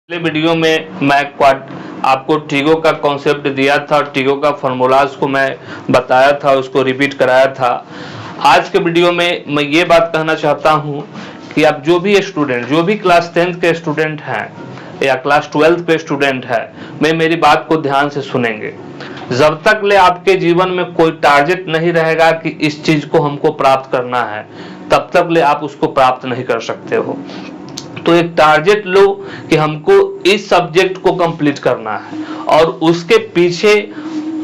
पिछले वीडियो में मैं आपको टीगो का कॉन्सेप्ट दिया था और टीगो का फॉर्मूलाज को मैं बताया था, उसको रिपीट कराया था। आज के वीडियो में मैं ये बात कहना चाहता हूँ कि आप जो भी स्टूडेंट, जो भी क्लास 10th के स्टूडेंट हैं या क्लास 12th के स्टूडेंट हैं, मैं मेरी बात को ध्यान से सुनेंगे। जब तक ले आपके जीवन में कोई टारगेट नहीं रहेगा कि इस चीज को हमको प्राप्त करना है, तब तक ले आप उसको प्राप्त नहीं कर सकते हो। तो एक टारगेट लो कि हमको इस सब्जेक्ट को कंप्लीट करना है और उसके पीछे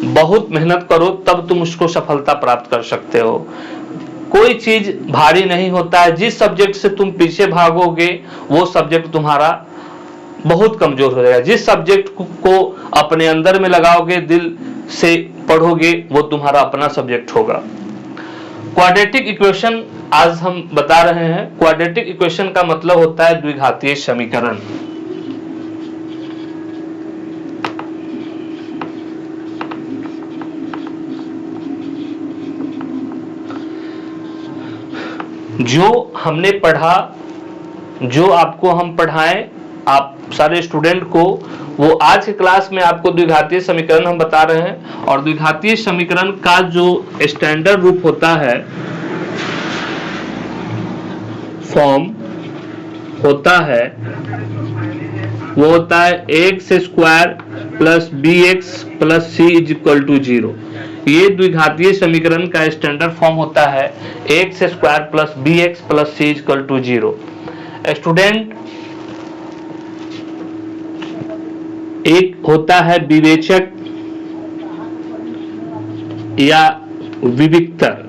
बहुत मेहनत करो, तब तुम उसको सफलता प्राप्त कर सकते हो। कोई चीज भारी नहीं होता है। जिस सब्जेक्ट से तुम पीछे भागोगे वो सब्जेक्ट तुम्हारा बहुत कमजोर हो जाएगा। जिस सब्जेक्ट को अपने अंदर में लगाओगे, दिल से पढ़ोगे, वो तुम्हारा अपना सब्जेक्ट होगा। क्वाड्रेटिक इक्वेशन आज हम बता रहे हैं। क्वाड्रेटिक इक्वेशन का मतलब होता है द्विघातीय समीकरण। जो हमने पढ़ा, जो आपको हम पढ़ाएं, आप सारे स्टूडेंट को, वो आज के क्लास में आपको द्विघातीय समीकरण हम बता रहे हैं। और द्विघातीय समीकरण का जो स्टैंडर्ड रूप होता है, फॉर्म होता है, वो होता है x square plus b x plus c is equal to 0। ये द्विघातीय समीकरण का स्टैंडर्ड फॉर्म होता है x square plus b x plus c is equal to 0। Student, एक होता है विवेचक या विविक्तर,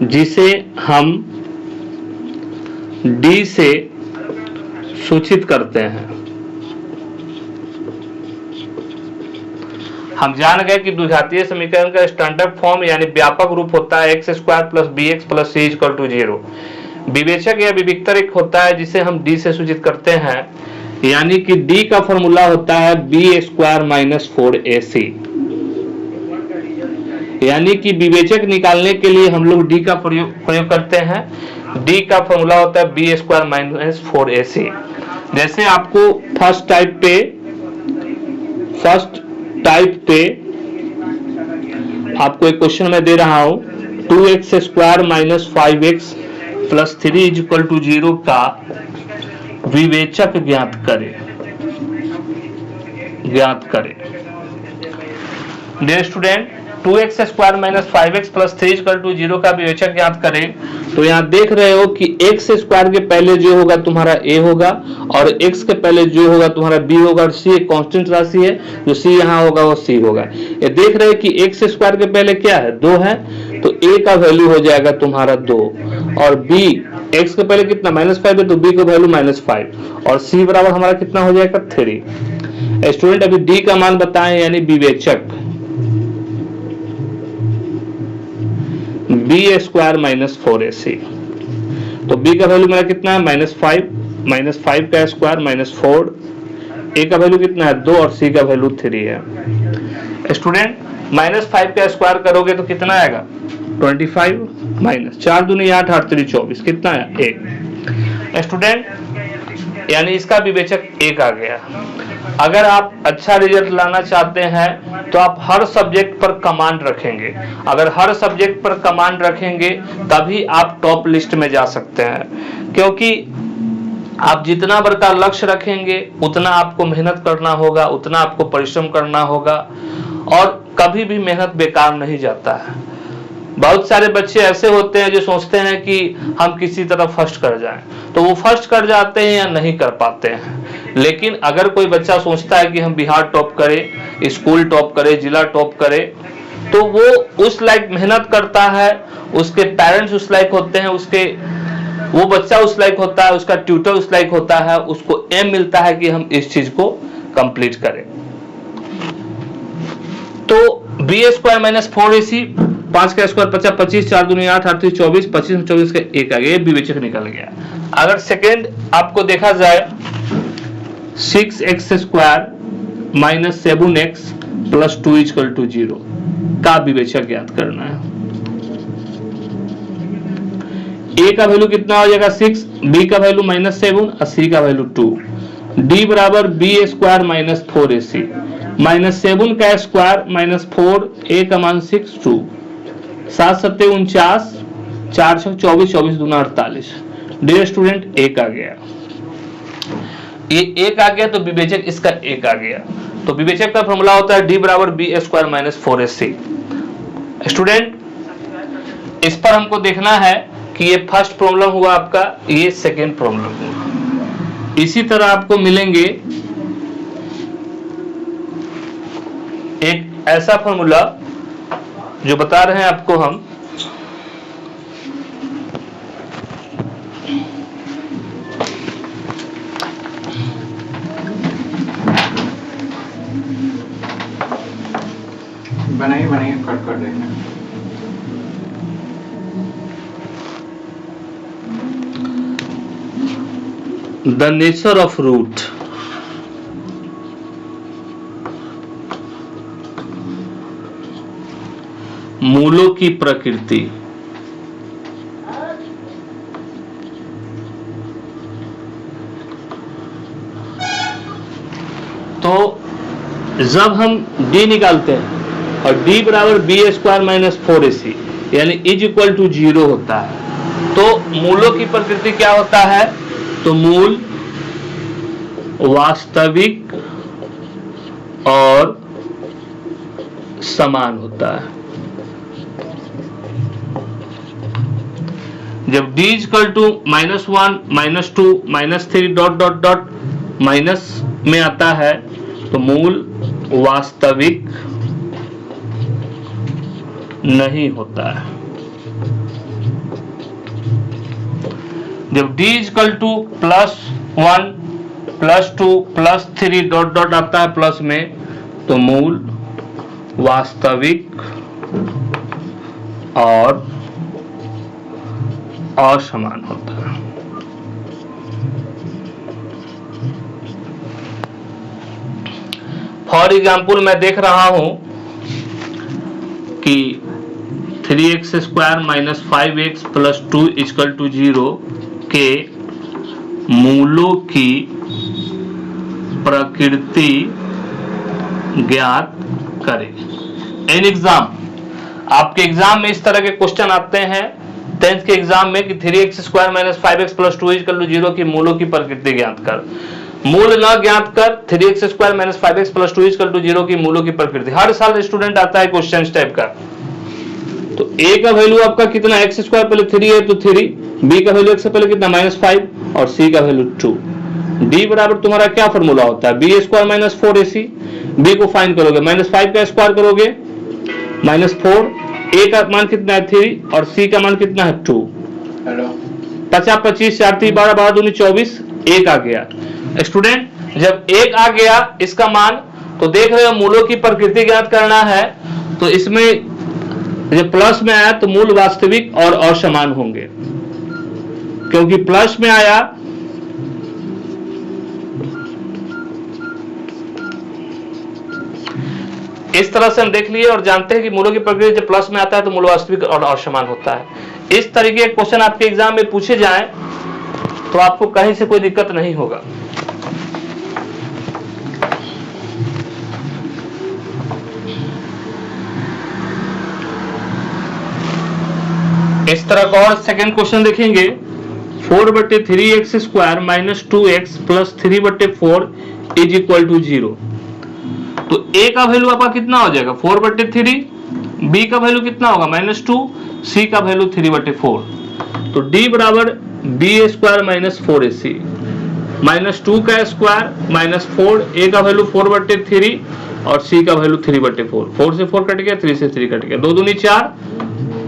जिसे हम डी से सूचित करते हैं। हम जान गए कि द्विघातीय समीकरण का स्टैंडर्ड फॉर्म यानी व्यापक रूप होता है x square plus b x plus c equal to 0। विवेचक या विविक्तर एक होता है जिसे हम डी से सूचित करते हैं, यानी कि डी का फॉर्मूला होता है बी स्क्वायर माइनस 4ac। यानी कि विवेचक निकालने के लिए हम लोग डी का प्रयोग करते हैं। डी का फॉर्मूला होता है बी स्क्वायर माइनस 4ac। जैसे आपको फर्स्ट टाइप पे आपको एक क्वेश्चन में दे रहा हूं, 2x square minus 5x plus 3 is equal to 0 का विवेचक ज्ञात करें। Dear student, 2x square minus 5x plus 3 equal to 0 का विवेचक ज्ञात करें। तो यहाँ देख रहे हो कि x स्क्वायर के पहले जो होगा तुम्हारा a होगा और x के पहले जो होगा तुम्हारा b होगा और c एक कांस्टेंट राशि है, जो c यहाँ होगा वो c होगा। ये देख रहे हैं कि x स्क्वायर के पहले क्या है, 2 है, तो a का वैल्यू हो जाएगा तुम्हारा 2 और b x के पहले कितना -5 है, तो b का वैल्यू -5 और c बराबर हमारा कितना हो जाएगा 3। स्टूडेंट, अभी d का मान बताएं, यानी विवेचक बी स्क्वायर माइनस 4ac। तो b का वैल्यू मेरा कितना है -5 का स्क्वायर -4, a का वैल्यू कितना है 2 और c का वैल्यू 3 है। स्टूडेंट, -5 का स्क्वायर करोगे तो कितना आएगा 25 माइनस 4 दूनी 8 8 3 24, कितना है 1। स्टूडेंट, यानी इसका विवेचक 1 आ गया। अगर आप अच्छा रिजल्ट लाना चाहते हैं तो आप हर सब्जेक्ट पर कमांड रखेंगे। अगर हर सब्जेक्ट पर कमांड रखेंगे तभी आप टॉप लिस्ट में जा सकते हैं, क्योंकि आप जितना बड़ा लक्ष्य रखेंगे उतना आपको मेहनत करना होगा, उतना आपको परिश्रम करना होगा और कभी भी मेहनत बेकार नहीं जाता है। बहुत सारे बच्चे ऐसे होते हैं जो सोचते हैं कि हम किसी तरह फर्स्ट कर जाएं, तो वो फर्स्ट कर जाते हैं या नहीं कर पाते हैं। लेकिन अगर कोई बच्चा सोचता है कि हम बिहार टॉप करें, स्कूल टॉप करें, जिला टॉप करें, तो वो उस लायक मेहनत करता है, उसके पेरेंट्स उस लायक होते हैं, वो बच्चा उस लायक होता है, उसका ट्यूटर उस लायक होता है, उसको एम मिलता है कि हम इस चीज को कंप्लीट करें। तो बी स्क्वायर माइनस 4ac, 5 का स्क्वायर 50, 25 4 दूनी 8 8 24, 25 में 24 का 1 आ गया, विवेचक निकल गया। अगर सेकेंड आपको देखा जाए 6x square minus 7x plus 2 equal to 0 का विवेचक ज्ञात करना है। ए का वैल्यू कितना हो जाएगा 6, बी का वैल्यू -7 और सी का वैल्यू 2। डी बराबर बी स्क्वायर माइनस 4ac, -7 का स्क्वायर -4, ए का मान 6, 2, 7 7 49, 4 6 24, 24 दूना 48। डियर स्टूडेंट एक आ गया, ये एक आ गया तो विवेचक इसका एक आ गया। तो विवेचक का फॉर्मूला होता है डी बराबर B square minus 4ac। Student इस पर हमको देखना है कि ये फर्स्ट प्रॉब्लम हुआ आपका, ये सेकेंड प्रॉब्लम हुआ। इसी तरह आपको मिलेंगे एक ऐसा फॉर्मूला जो बता रहे हैं आपको हम, बनाइए कट कर देंगे। The nature of root. मूलों की प्रकृति। तो जब हम d निकालते हैं और d बराबर बी स्क्वायर माइनस 4ac यानी इज इक्वल टू 0 होता है, तो मूलों की प्रकृति क्या होता है? तो मूल वास्तविक और समान होता है। जब d equal to -1 -2 -3 dot dot dot minus में आता है तो मूल वास्तविक नहीं होता है। जब d equal to +1 +2 +3 dot dot आता है प्लस में, तो मूल वास्तविक और असमान होता है। फॉर एग्जाम्पल मैं देख रहा हूं कि 3x square minus 5x plus 2 equal to 0 के मूलों की प्रकृति ज्ञात करें। इन एग्जाम, आपके एग्जाम में इस तरह के क्वेश्चन आते हैं 10th के एग्जाम में कि 3x square minus 5x plus 2 equal to 0 की मूलों की प्रकृति ज्ञात कर। मूल न ज्ञात कर 3x square minus 5x plus 2 equal to 0 की मूलों की प्रकृति। हर साल स्टूडेंट आता है क्वेश्चन इस टाइप का। तो a का वैल्यू आपका कितना, x स्क्वायर पहले 3 है तो 3, b का वैल्यू x से पहले कितना -5 और c का वैल्यू 2। d बराबर तुम्हारा क्या फॉर्मूला होता है? b square minus 4ac। b को फाइंड करोगे, -5 का स्क्वायर करोगे -4, a का मान कितना है 3 और c का मान कितना है 2। 50 25 4 3 12 12 दूनी 24, 1 आ गया। स्टूडेंट जब 1 आ गया इसका मान, तो देख रहे हो मूलों की प्रकृति ज्ञात करना है, तो इसमें जब प्लस में आया तो मूल वास्तविक और असमान होंगे, क्योंकि प्लस में आया इस तरह से हम देख लिए और जानते हैं कि मूलों की प्रकृति जब प्लस में आता है तो मूल वास्तविक और असमान होता है। इस तरीके के क्वेश्चन आपके एग्जाम में पूछे जाएं तो आपको कहीं से कोई दिक्कत नहीं होगा। इस तरह का और सेकेंड क्वेश्चन देखेंगे, 4/3x square minus 2x plus 3/4 is equal to 0। तो a का वैल्यू आपका कितना हो जाएगा 4/3, b का वैल्यू कितना होगा -2, c का वैल्यू 3/4। तो d बराबर b स्क्वायर माइनस 4ac, -2 का स्क्वायर -4, a का वैल्यू 4/3 और c का वैल्यू 3/4। 4 से 4 कट गया, 3 से 3 कट गया, 2 दूनी 4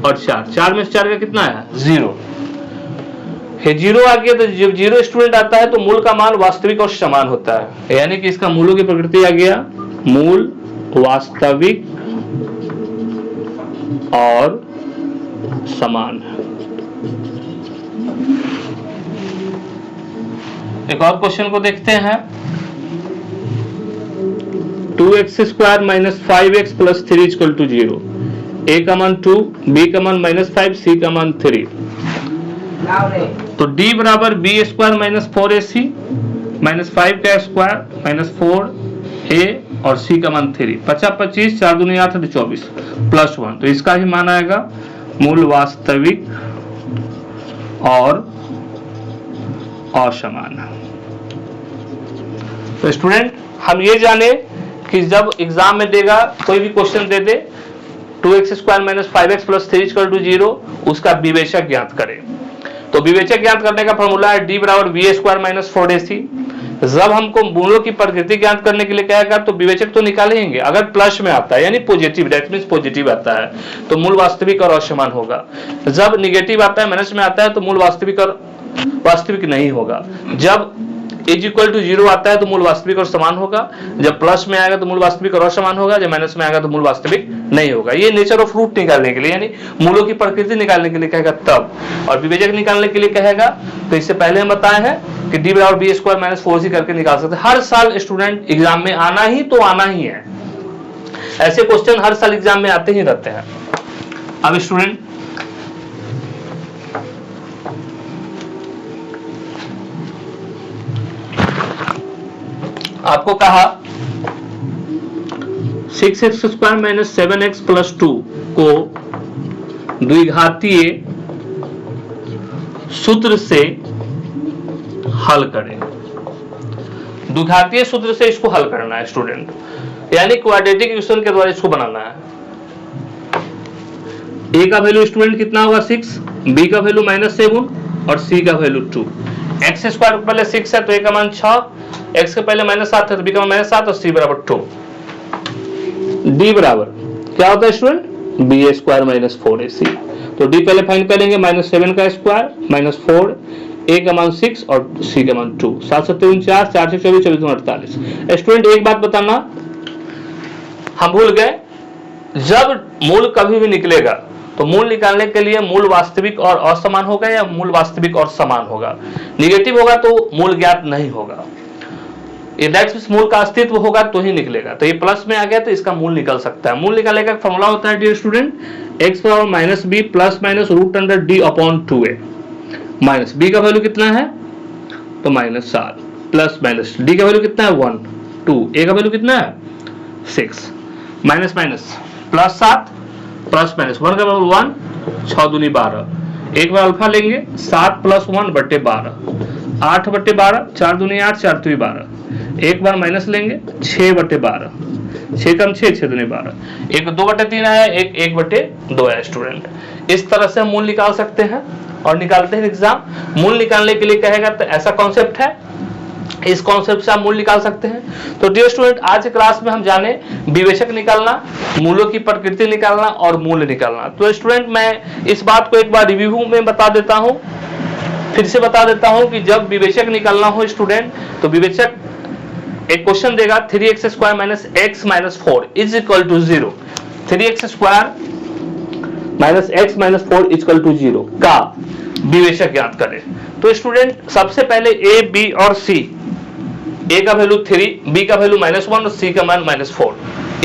और 4 में से 4 का कितना है 0। 0 आ गया, तो जब 0 स्टूडेंट आता है तो मूल का मान वास्तविक और समान होता है, यानी कि इसका मूलों की प्रकृति आ गया मूल वास्तविक और समान है। एक और क्वेश्चन को देखते हैं, 2x square minus 5x plus 3 equal to 0। a का मान 2, b का मान -5, c का मान 3। तो d बराबर B square minus 4ac minus 5 का स्क्वायर माइनस 4a और c का मान 3, 50 25 4 दूनी 8 24 प्लस 1, तो इसका ही मान आएगा मूल वास्तविक और असमान। तो स्टूडेंट हम ये जाने कि जब एग्जाम में देगा कोई भी क्वेश्चन दे दे 2x square minus 5x plus 3 equal to 0, उसका विवेचक ज्ञात करें। तो विवेचक ज्ञात करने का फॉर्मूला है d बराबर बी स्क्वायर माइनस 4ac। जब हमको मूलों की प्रकृति ज्ञात करने के लिए कहेगा तो विवेचक तो निकालेंगे, अगर प्लस में आता है यानी पॉजिटिव, दैट मींस पॉजिटिव आता है तो मूल वास्तविक और असमान होगा। जब निगेटिव आता है, माइनस में आता है तो मूल वास्तविक और वास्तविक नहीं होगा। जब इज इक्वल टू 0 आता है तो मूल वास्तविक और समान होगा, जब प्लस में आएगा तो मूल वास्तविक और असमान होगा, जब माइनस में आएगा तो मूल वास्तविक नहीं होगा। ये नेचर ऑफ रूट निकालने के लिए यानी मूलों की प्रकृति निकालने के लिए कहेगा तब, और विवेचक निकालने के लिए कहेगा तो इससे पहले हम बताए हैं कि d बराबर बी स्क्वायर माइनस 4c करके निकाल सकते हैं। हर साल स्टूडेंट एग्जाम में आना ही तो आना ही है, ऐसे क्वेश्चन हर साल एग्जाम में आते ही रहते हैं। अब स्टूडेंट आपको कहा 6x square minus 7x plus 2 को द्विघातीय सूत्र से हल करें। द्विघातीय सूत्र से इसको हल करना है स्टूडेंट, यानी क्वाड्रेटिक इक्वेशन के द्वारा इसको बनाना है। a का वैल्यू स्टूडेंट कितना होगा 6, b का वैल्यू माइनस 7 और c का वैल्यू 2। x स्क्वायर पहले 6 है तो a का मान 6, x के पहले माइनस 7 है तो b का मान माइनस 7 और c बराबर 2। d बराबर क्या होता है student b square minus 4ac। तो d पहले फाइंड करेंगे, माइनस 7 का स्क्वायर माइनस 4, a का मान 6 और c का मान 2, 7 7 49 4 से 24 24 48। स्टूडेंट एक बात बताना, हम भूल गए, जब मूल कभी भी निकलेगा तो मूल निकालने के लिए मूल वास्तविक और असमान होगा या मूल वास्तविक और समान होगा। निगेटिव होगा तो मूल ज्ञात नहीं होगा, मूल का अस्तित्व होगा तो ही निकलेगा। तो ये प्लस में आ गया तो इसका मूल निकल सकता है। मूल निकालने का फॉर्मूला होता है dear student x power minus b plus minus root under d upon 2a। Minus b का वैल्यू कितना है तो माइनस 7 प्लस माइनस d का वैल्यू कितना है 1 2, a का वैल्यू कितना है 6, minus minus plus 7 plus minus 1 का वैल्यू 1, 6 दूनी 12, एक बार अल्फा लेंगे 7 प्लस 1 बटे 12, 8 बटे 12, 4 दूनी 8 4 दूनी 12, एक बार माइनस लेंगे 6 बटे 12, 6 कम 6 6 दूनी 12, एक 2 बटे 3 आया, एक 1 बटे 2 है स्टूडेंट। इस तरह से हम मूल निकाल सकते हैं और निकालते हैं एग्जाम। मूल निकालने के लिए कहेगा तो ऐसा कॉन्सेप्ट है, इस कॉन्सेप्ट से आप मूल निकाल सकते हैं। तो डियर स्टूडेंट आज क्लास में हम जाने विवेचक निकालना, मूलों की प्रकृति निकालना और मूल निकालना। तो स्टूडेंट मैं इस बात को एक बार रिव्यू में बता देता हूं, फिर से बता देता हूं कि जब विवेचक निकालना हो स्टूडेंट तो विवेचक एक क्वेश्चन देगा 3x square minus x minus 4 is equal to 0, 3x square minus x minus 4 is equal to 0 का विवेचक ज्ञात करें। तो स्टूडेंट सबसे पहले a b और c, a का वैल्यू 3, b का वैल्यू माइनस 1 और c का मान माइनस 4,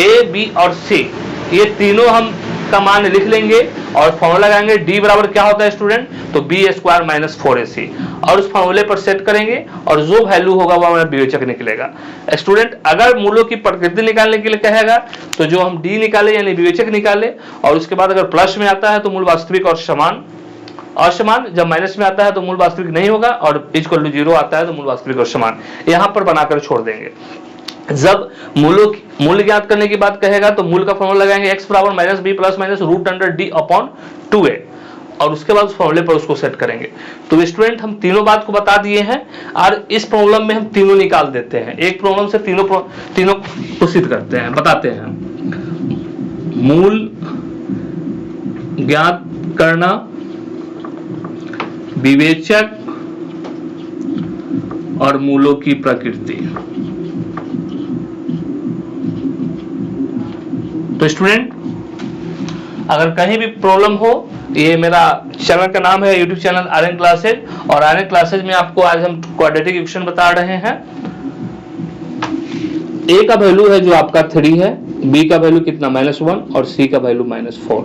a b और c ये तीनों हम का मान लिख लेंगे और फॉर्मूला लगाएंगे। d बराबर क्या होता है स्टूडेंट तो b स्क्वायर माइनस 4ac और उस फॉर्मूले पर सेट करेंगे और जो वैल्यू होगा वो हमारा विवेचक निकलेगा। स्टूडेंट अगर मूलों की प्रकृति निकालने के लिए कहेगा तो जो हम d निकाले यानी विवेचक निकाले और उसके बाद अगर प्लस में आता है तो मूल वास्तविक और समान, असमान जब माइनस में आता है तो मूल वास्तविक नहीं होगा और इक्वल टू 0 आता है तो मूल वास्तविक और समान, यहां पर बनाकर छोड़ देंगे। जब मूल ज्ञात करने की बात कहेगा तो मूल का फॉर्मूला लगाएंगे x बराबर minus b plus minus root under d upon 2a और उसके बाद उस फॉर्मूले पर उसको सेट करेंगे। तो स्टूडेंट हम तीनों बात को बता दिए हैं और इस प्रॉब्लम में हम तीनों निकाल देते हैं, एक प्रॉब्लम से तीनों प्रोसीड करते हैं, बताते हैं। मूल ज्ञात करना, विवेचक और मूलों की प्रकृति। तो स्टूडेंट अगर कहीं भी प्रॉब्लम हो, ये मेरा चैनल का नाम है यूट्यूब चैनल आर्यन क्लासेज और आर्यन क्लासेज में आपको आज हम क्वाड्रेटिक इक्वेशन बता रहे हैं। a का वैल्यू है जो आपका 3 है, b का वैल्यू कितना -1 और c का वैल्यू -4।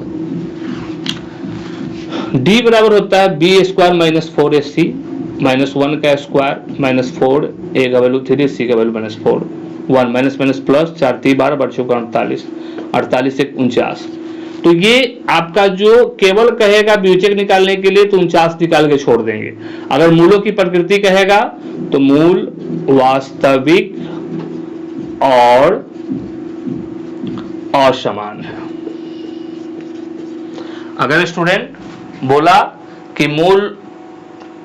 डी बराबर होता है B square minus 4ac minus 1 का स्क्वायर माइनस 4, ए का वैल्यू 3, सी का value minus 4, 1 minus minus plus 4 3 12 बढ़ चुका 48, 48 से 49। तो ये आपका जो केवल कहेगा ब्यूचेक निकालने के लिए तो 49 निकाल के छोड़ देंगे। अगर मूलों की प्रकृति कहेगा तो मूल वास्तविक और असमान है। अगर स्टूडेंट बोला कि मूल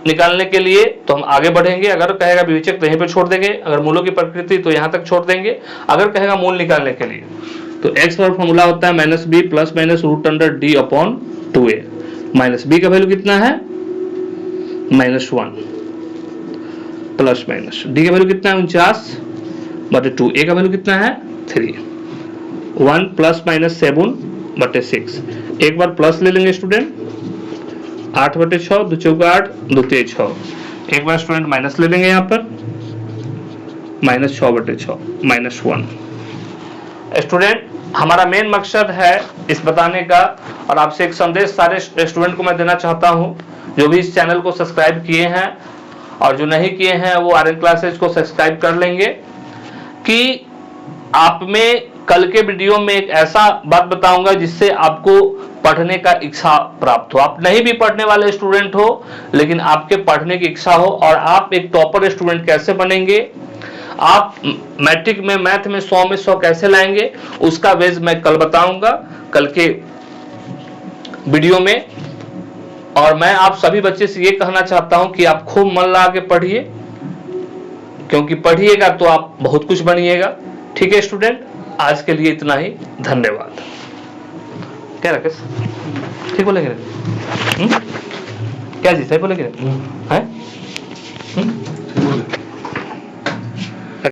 निकालने के लिए तो हम आगे बढ़ेंगे, अगर कहेगा विवेचक तो यहीं पे छोड़ देंगे, अगर मूलों की प्रकृति तो यहां तक छोड़ देंगे, अगर कहेगा मूल निकालने के लिए तो x पर फॉर्मूला होता है minus b plus minus root under d upon 2a। Minus b का वैल्यू कितना है माइनस 1 प्लस माइनस डी का वैल्यू कितना है 49/2, ए का वैल्यू कितना है 3, 1 प्लस माइनस 7/6। एक बार प्लस ले लेंगे स्टूडेंट 8/6, 2 चौका 8, 2 तेज 6। एक बार स्टूडेंट माइनस ले लेंगे यहाँ पर माइनस 6/6 माइनस 1। स्टूडेंट हमारा मेन मकसद है इस बताने का, और आपसे एक संदेश सारे स्टूडेंट को मैं देना चाहता हूं जो भी इस चैनल को सब्सक्राइब किए हैं और जो नहीं किए हैं वो आर्यन क्लासेज को सब्सक्राइब कर लेंगे, कि आप में कल के वीडियो में एक ऐसा बात बताऊंगा जिससे आपको पढ़ने का इच्छा प्राप्त हो। आप नहीं भी पढ़ने वाले स्टूडेंट हो लेकिन आपके पढ़ने की इच्छा हो, और आप एक टॉपर स्टूडेंट कैसे बनेंगे, आप मैट्रिक में मैथ में 100 में 100 कैसे लाएंगे, उसका वेज मैं कल बताऊंगा कल के वीडियो में। और मैं आप सभी बच्चे से ये कहना चाहता हूं कि आप खूब मन लगा के पढ़िए, क्योंकि पढ़िएगा तो आप बहुत कुछ बनिएगा। ठीक है स्टूडेंट, आज के लिए इतना ही, धन्यवाद। क्या राकेश ठीक बोलेंगे? क्या जी सही बोलेंगे?